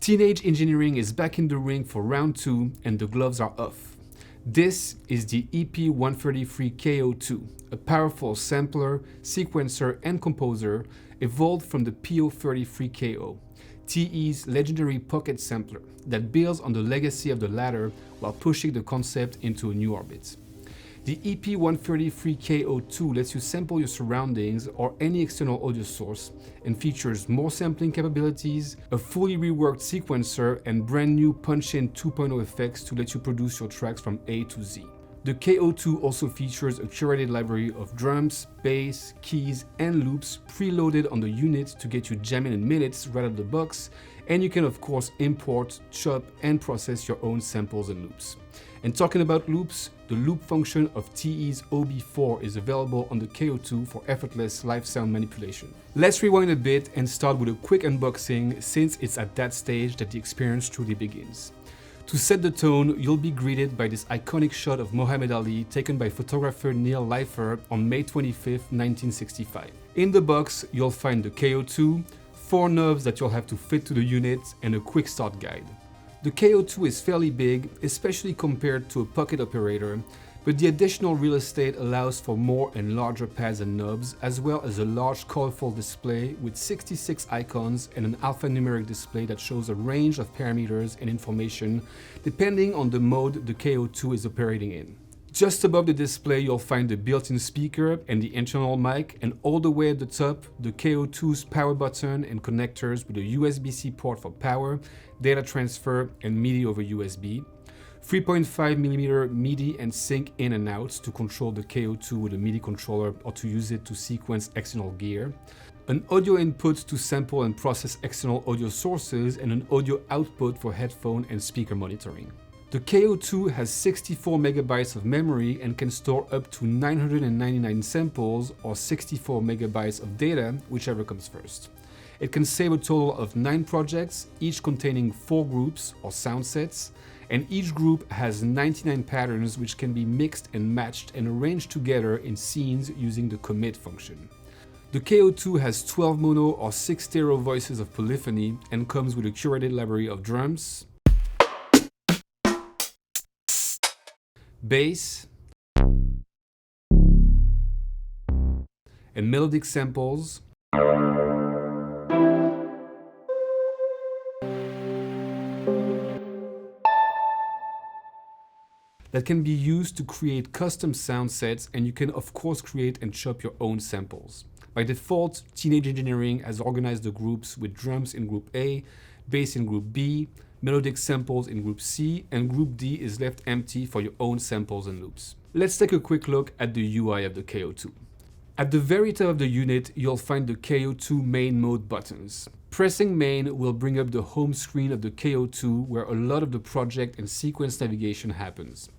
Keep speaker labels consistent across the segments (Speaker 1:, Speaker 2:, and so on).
Speaker 1: Teenage Engineering is back in the ring for round 2 and the gloves are off. This is the EP-133 K.O.II, a powerful sampler, sequencer and composer evolved from the P-033 K.O, TE's legendary pocket sampler that builds on the legacy of the latter while pushing the concept into a new orbit. The EP-133 K.O.II lets you sample your surroundings or any external audio source and features more sampling capabilities, a fully reworked sequencer, and brand new punch-in 2.0 effects to let you produce your tracks from A to Z. The K.O.II also features a curated library of drums, bass, keys, and loops preloaded on the unit to get you jamming in minutes right out of the box, and you can of course import, chop, and process your own samples and loops. And talking about loops, the loop function of TE's OB4 is available on the K.O.II for effortless live sound manipulation. Let's rewind a bit and start with a quick unboxing, since it's at that stage that the experience truly begins. To set the tone, you'll be greeted by this iconic shot of Muhammad Ali taken by photographer Neil Leifer on May 25, 1965. In the box, you'll find the K.O.II, 4 knobs that you'll have to fit to the unit, and a quick start guide. The K.O.II is fairly big, especially compared to a pocket operator, but the additional real estate allows for more and larger pads and knobs, as well as a large colorful display with 66 icons and an alphanumeric display that shows a range of parameters and information depending on the mode the K.O.II is operating in. Just above the display, you'll find the built-in speaker and the internal mic, and all the way at the top, the K.O.II's power button and connectors with a USB-C port for power, data transfer, and MIDI over USB. 3.5mm MIDI and sync in and outs to control the K.O.II with a MIDI controller or to use it to sequence external gear. An audio input to sample and process external audio sources, and an audio output for headphone and speaker monitoring. The K.O.II has 64 megabytes of memory and can store up to 999 samples or 64 megabytes of data, whichever comes first. It can save a total of 9 projects, each containing 4 groups or sound sets, and each group has 99 patterns which can be mixed and matched and arranged together in scenes using the commit function. The K.O.II has 12 mono or 6 stereo voices of polyphony and comes with a curated library of drums, bass, and melodic samples, that can be used to create custom sound sets, and you can of course create and chop your own samples. By default, Teenage Engineering has organized the groups with drums in group A, bass in group B, melodic samples in group C, and group D is left empty for your own samples and loops. Let's take a quick look at the UI of the K.O.II. At the very top of the unit, you'll find the K.O.II main mode buttons. Pressing main will bring up the home screen of the K.O.II, where a lot of the project and sequence navigation happens.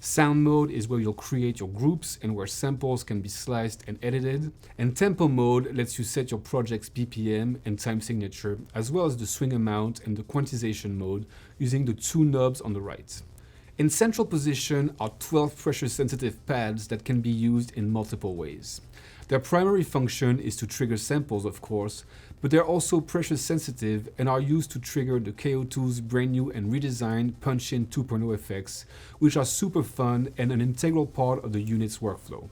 Speaker 1: Sound mode is where you'll create your groups and where samples can be sliced and edited. And tempo mode lets you set your project's BPM and time signature, as well as the swing amount and the quantization mode using the 2 knobs on the right. In central position are 12 pressure-sensitive pads that can be used in multiple ways. Their primary function is to trigger samples, of course, but they're also pressure sensitive and are used to trigger the K.O.II's brand new and redesigned punch-in 2.0 effects, which are super fun and an integral part of the unit's workflow.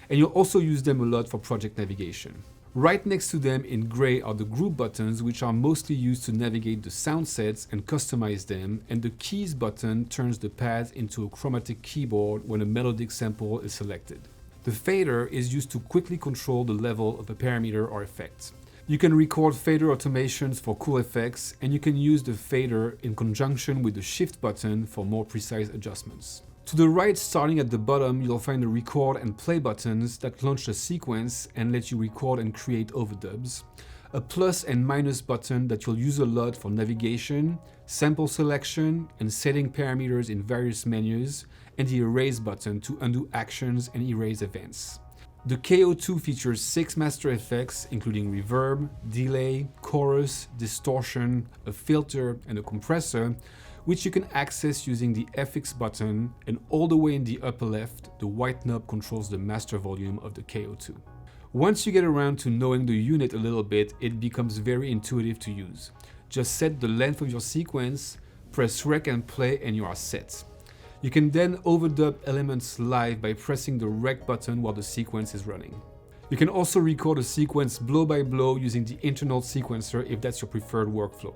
Speaker 1: And you'll also use them a lot for project navigation. Right next to them in gray are the group buttons, which are mostly used to navigate the sound sets and customize them, and the keys button turns the pads into a chromatic keyboard when a melodic sample is selected. The fader is used to quickly control the level of a parameter or effect. You can record fader automations for cool effects, and you can use the fader in conjunction with the shift button for more precise adjustments. To the right, starting at the bottom, you'll find the record and play buttons that launch the sequence and let you record and create overdubs. A plus and minus button that you'll use a lot for navigation, sample selection, and setting parameters in various menus, and the erase button to undo actions and erase events. The K.O.II features 6 master effects, including reverb, delay, chorus, distortion, a filter, and a compressor, which you can access using the FX button, and all the way in the upper left, the white knob controls the master volume of the K.O.II. Once you get around to knowing the unit a little bit, it becomes very intuitive to use. Just set the length of your sequence, press rec and play, and you are set. You can then overdub elements live by pressing the rec button while the sequence is running. You can also record a sequence blow by blow using the internal sequencer if that's your preferred workflow.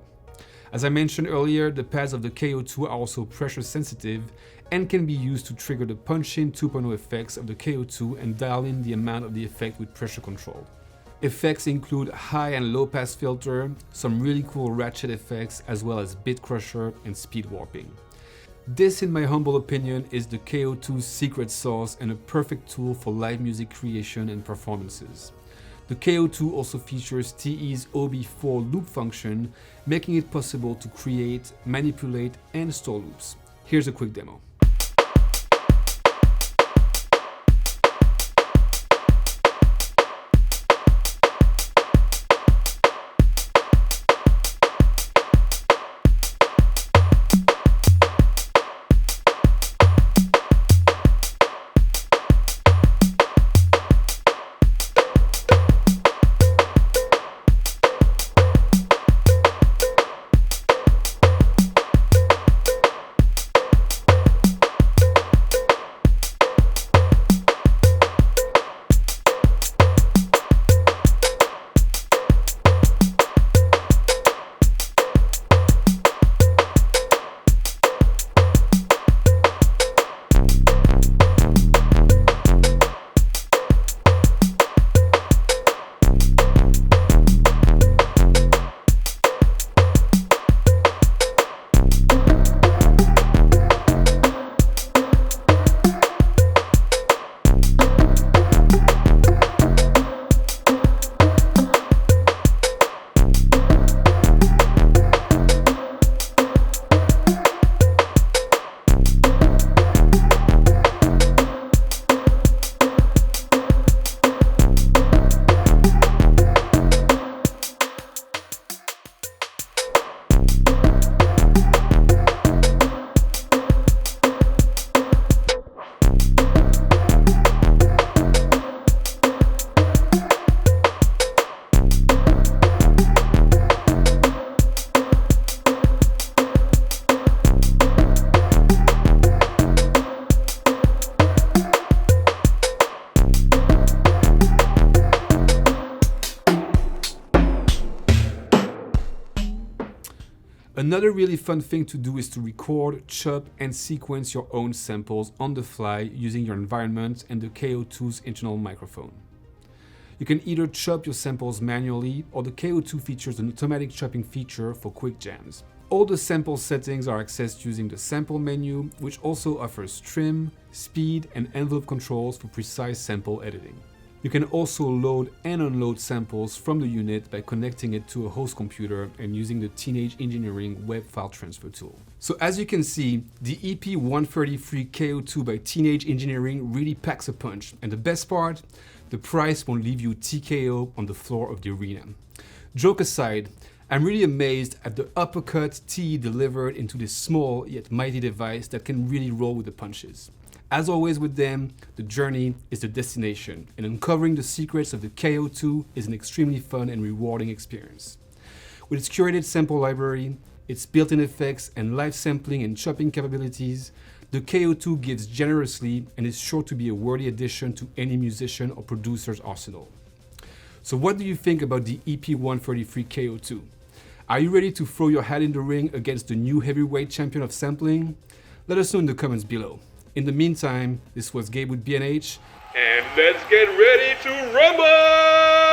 Speaker 1: As I mentioned earlier, the pads of the K.O.II are also pressure sensitive and can be used to trigger the punch-in 2.0 effects of the K.O.II and dial in the amount of the effect with pressure control. Effects include high and low pass filter, some really cool ratchet effects, as well as bit crusher and speed warping. This, in my humble opinion, is the K.O.II's secret sauce and a perfect tool for live music creation and performances. The K.O.II also features TE's OB4 loop function, making it possible to create, manipulate, and store loops. Here's a quick demo. Another really fun thing to do is to record, chop, and sequence your own samples on the fly using your environment and the K.O.II's internal microphone. You can either chop your samples manually, or the K.O.II features an automatic chopping feature for quick jams. All the sample settings are accessed using the sample menu, which also offers trim, speed, and envelope controls for precise sample editing. You can also load and unload samples from the unit by connecting it to a host computer and using the Teenage Engineering web file transfer tool. So as you can see, the EP-133 K.O.II by Teenage Engineering really packs a punch, and the best part, the price won't leave you TKO on the floor of the arena. Joke aside, I'm really amazed at the uppercut TE delivered into this small yet mighty device that can really roll with the punches. As always with them, the journey is the destination, and uncovering the secrets of the K.O.II is an extremely fun and rewarding experience. With its curated sample library, its built-in effects, and live sampling and chopping capabilities, the K.O.II gives generously and is sure to be a worthy addition to any musician or producer's arsenal. So what do you think about the EP-133 K.O.II? Are you ready to throw your hat in the ring against the new heavyweight champion of sampling? Let us know in the comments below. In the meantime, this was Gabe with B&H, and let's get ready to rumble!